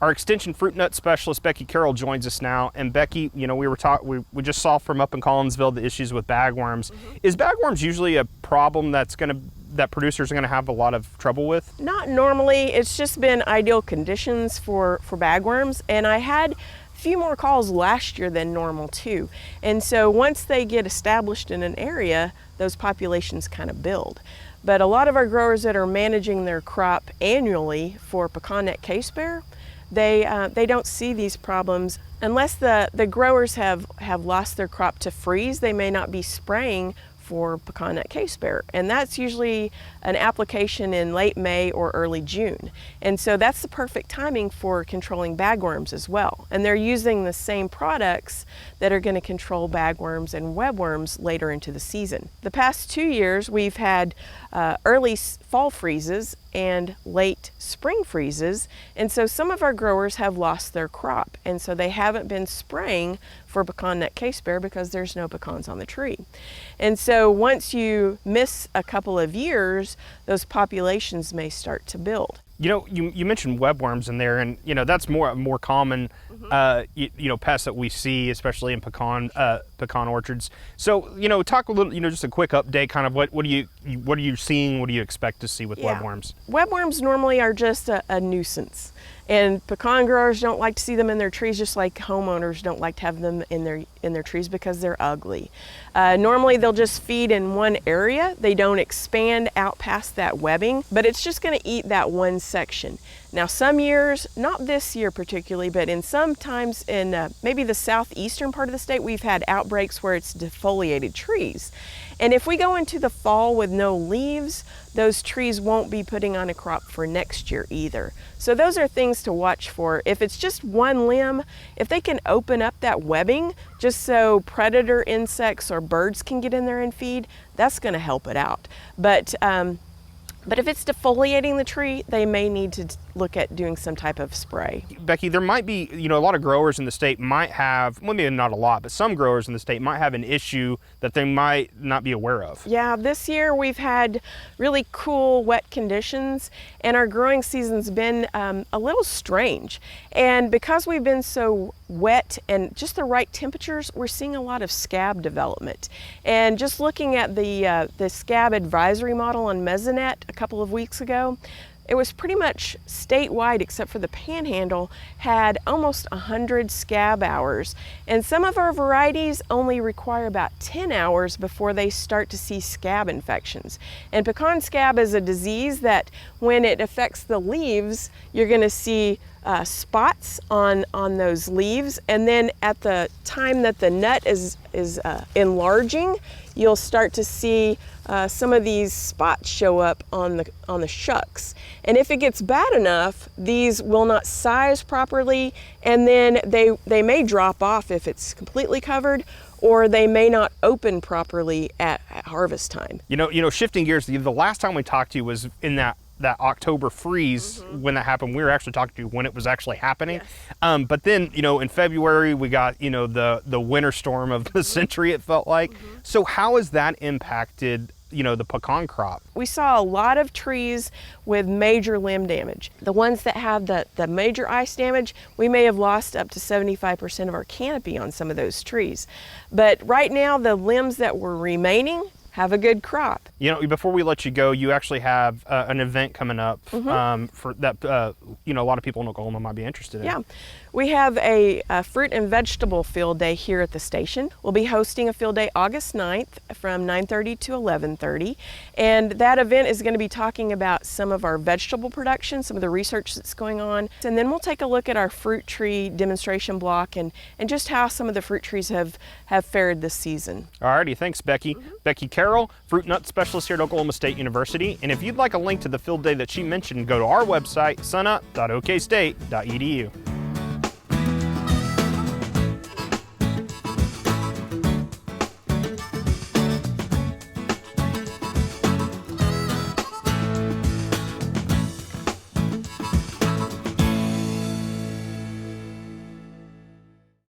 Our extension fruit nut specialist, Becky Carroll, joins us now. And Becky, you know, we just saw from up in Collinsville the issues with bagworms. Is bagworms usually a problem that producers are gonna have a lot of trouble with? Not normally. It's just been ideal conditions for bagworms, and I had a few more calls last year than normal too. And so once they get established in an area, those populations kind of build. But a lot of our growers that are managing their crop annually for pecan net case bear, they don't see these problems unless the growers have lost their crop to freeze. They may not be spraying for pecan net case bear, and that's usually an application in late May or early June. And so that's the perfect timing for controlling bagworms as well. And they're using the same products that are going to control bagworms and webworms later into the season. The past 2 years we've had early fall freezes and late spring freezes, and so some of our growers have lost their crop, and so they haven't been spraying for pecan net case bear because there's no pecans on the tree. And so once you miss a couple of years, those populations may start to build. You know, you mentioned webworms in there, and you know that's more common, pests that we see, especially in pecan orchards. So you know, talk a little, just a quick update, kind of what are you seeing? What do you expect to see with webworms? Webworms normally are just a nuisance, and pecan growers don't like to see them in their trees, just like homeowners don't like to have them in their trees because they're ugly. Normally they'll just feed in one area. They don't expand out past that webbing, but it's just going to eat that one section. Now some years, not this year particularly, but in sometimes in maybe the southeastern part of the state, we've had outbreaks where it's defoliated trees. And if we go into the fall with no leaves, those trees won't be putting on a crop for next year either. So those are things to watch for. If it's just one limb, if they can open up that webbing just so predator insects or birds can get in there and feed, that's going to help it out. But if it's defoliating the tree, they may need to look at doing some type of spray. Becky, there might be, a lot of growers in the state might have, well, maybe not a lot, but some growers in the state might have an issue that they might not be aware of. Yeah, this year we've had really cool, wet conditions, and our growing season's been a little strange. And because we've been so wet and just the right temperatures, we're seeing a lot of scab development. And just looking at the scab advisory model on Mesonet a couple of weeks ago, it was pretty much statewide, except for the Panhandle, had almost 100 scab hours. And some of our varieties only require about 10 hours before they start to see scab infections. And pecan scab is a disease that when it affects the leaves, you're gonna see spots on those leaves. And then at the time that the nut is enlarging, you'll start to see some of these spots show up on the shucks. And if it gets bad enough, these will not size properly, and then they may drop off if it's completely covered, or they may not open properly at harvest time. Shifting gears, the last time we talked to you was in that October freeze. When that happened, we were actually talking to you when it was actually happening. Yes. But then, in February, we got, the winter storm of the century, it felt like. So how has that impacted, the pecan crop? We saw a lot of trees with major limb damage. The ones that have the major ice damage, we may have lost up to 75% of our canopy on some of those trees. But right now, the limbs that were remaining have a good crop. Before we let you go, you actually have an event coming up for that, a lot of people in Oklahoma might be interested in. Yeah, we have a fruit and vegetable field day here at the station. We'll be hosting a field day August 9th from 9:30 to 11:30. And that event is going to be talking about some of our vegetable production, some of the research that's going on. And then we'll take a look at our fruit tree demonstration block and just how some of the fruit trees have fared this season. Alrighty, thanks Becky. Becky Carroll, fruit nut specialist here at Oklahoma State University. And if you'd like a link to the field day that she mentioned, go to our website, sunup.okstate.edu.